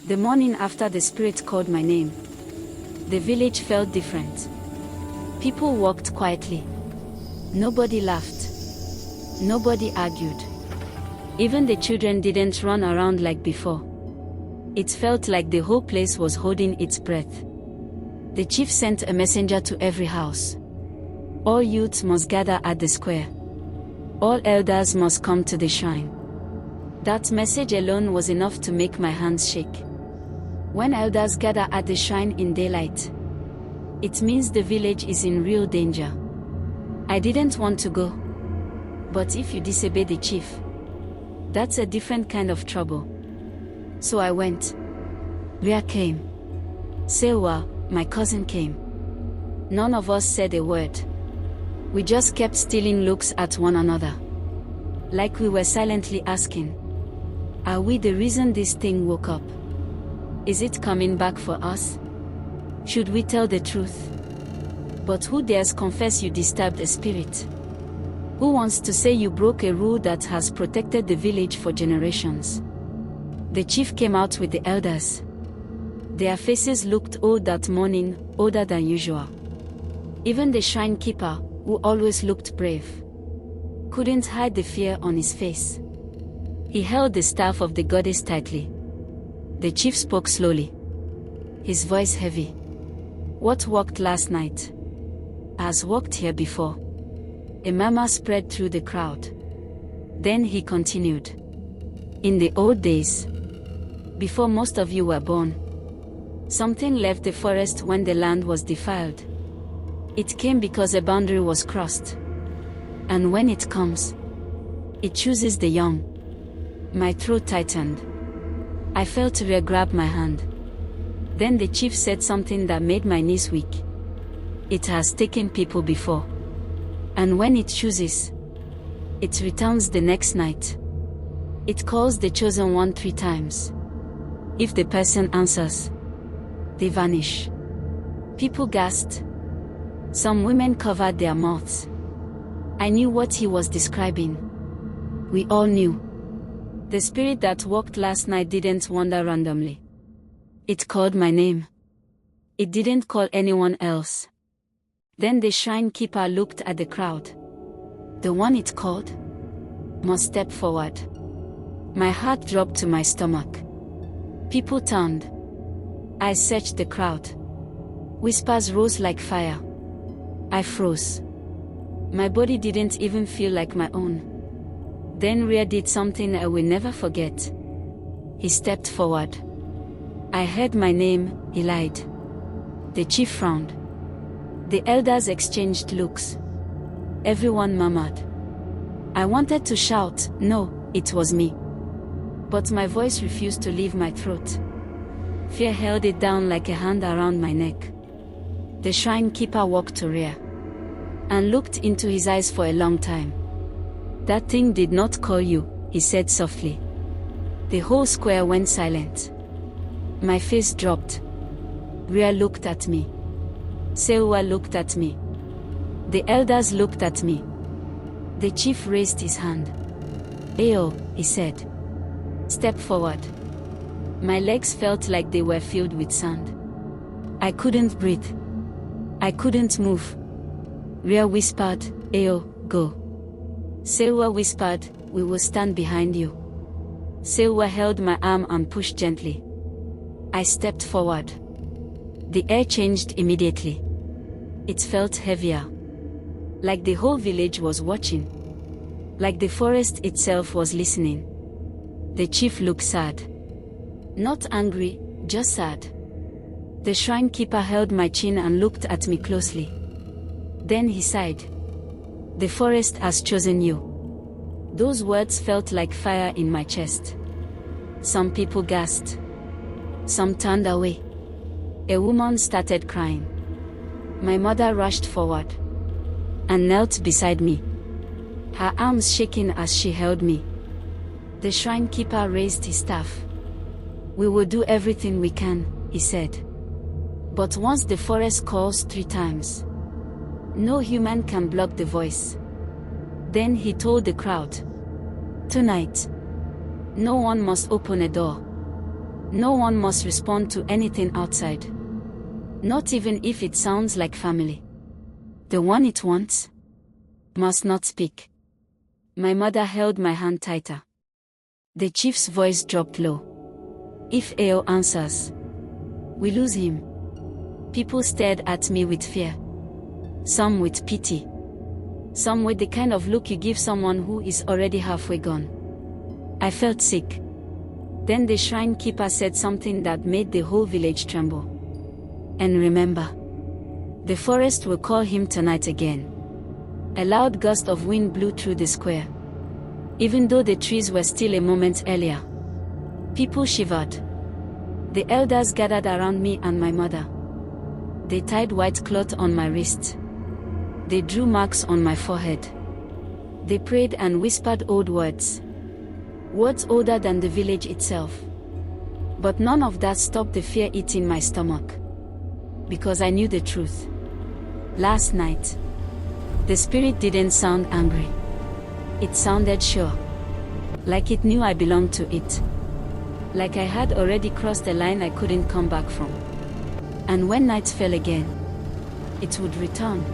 The morning after the spirit called my name, the village felt different. People walked quietly. Nobody laughed. Nobody argued. Even the children didn't run around like before. It felt like the whole place was holding its breath. The chief sent a messenger to every house. All youths must gather at the square. All elders must come to the shrine. That message alone was enough to make my hands shake. When elders gather at the shrine in daylight, it means the village is in real danger. I didn't want to go. But if you disobey the chief, that's a different kind of trouble. So I went. Ria came. Sewa, my cousin, came. None of us said a word. We just kept stealing looks at one another. Like we were silently asking, are we the reason this thing woke up? Is it coming back for us? Should we tell the truth? But who dares confess you disturbed a spirit? Who wants to say you broke a rule that has protected the village for generations? The chief came out with the elders. Their faces looked old that morning, older than usual. Even the shrine keeper, who always looked brave, couldn't hide the fear on his face. He held the staff of the goddess tightly. The chief spoke slowly, his voice heavy. What walked last night has walked here before. A murmur spread through the crowd. Then he continued. In the old days, before most of you were born, something left the forest when the land was defiled. It came because a boundary was crossed. And when it comes, it chooses the young. My throat tightened. I felt Ria grab my hand. Then the chief said something that made my knees weak. It has taken people before. And when it chooses, it returns the next night. It calls the chosen one 3 times. If the person answers, they vanish. People gasped. Some women covered their mouths. I knew what he was describing. We all knew. The spirit that walked last night didn't wander randomly. It called my name. It didn't call anyone else. Then the shrine keeper looked at the crowd. The one it called must step forward. My heart dropped to my stomach. People turned. I searched the crowd. Whispers rose like fire. I froze. My body didn't even feel like my own. Then Ria did something I will never forget. He stepped forward. I heard my name, he lied. The chief frowned. The elders exchanged looks. Everyone murmured. I wanted to shout, no, it was me. But my voice refused to leave my throat. Fear held it down like a hand around my neck. The shrine keeper walked to Ria and looked into his eyes for a long time. That thing did not call you, he said softly. The whole square went silent. My face dropped. Ria looked at me. Sewa looked at me. The elders looked at me. The chief raised his hand. Ayo, he said. Step forward. My legs felt like they were filled with sand. I couldn't breathe. I couldn't move. Ria whispered, Ayo, go. Sewa whispered, we will stand behind you. Sewa held my arm and pushed gently. I stepped forward. The air changed immediately. It felt heavier. Like the whole village was watching. Like the forest itself was listening. The chief looked sad. Not angry, just sad. The shrine keeper held my chin and looked at me closely. Then he sighed. The forest has chosen you. Those words felt like fire in my chest. Some people gasped. Some turned away. A woman started crying. My mother rushed forward and knelt beside me, her arms shaking as she held me. The shrine keeper raised his staff. We will do everything we can, he said. But once the forest calls 3 times, no human can block the voice. Then he told the crowd, tonight, no one must open a door. No one must respond to anything outside. Not even if it sounds like family. The one it wants must not speak. My mother held my hand tighter. The chief's voice dropped low. If Ao answers, we lose him. People stared at me with fear. Some with pity. Some with the kind of look you give someone who is already halfway gone. I felt sick. Then the shrine keeper said something that made the whole village tremble. And remember, the forest will call him tonight again. A loud gust of wind blew through the square. Even though the trees were still a moment earlier. People shivered. The elders gathered around me and my mother. They tied white cloth on my wrist. They drew marks on my forehead. They prayed and whispered old words. Words older than the village itself. But none of that stopped the fear eating my stomach. Because I knew the truth. Last night, the spirit didn't sound angry. It sounded sure. Like it knew I belonged to it. Like I had already crossed a line I couldn't come back from. And when night fell again, it would return.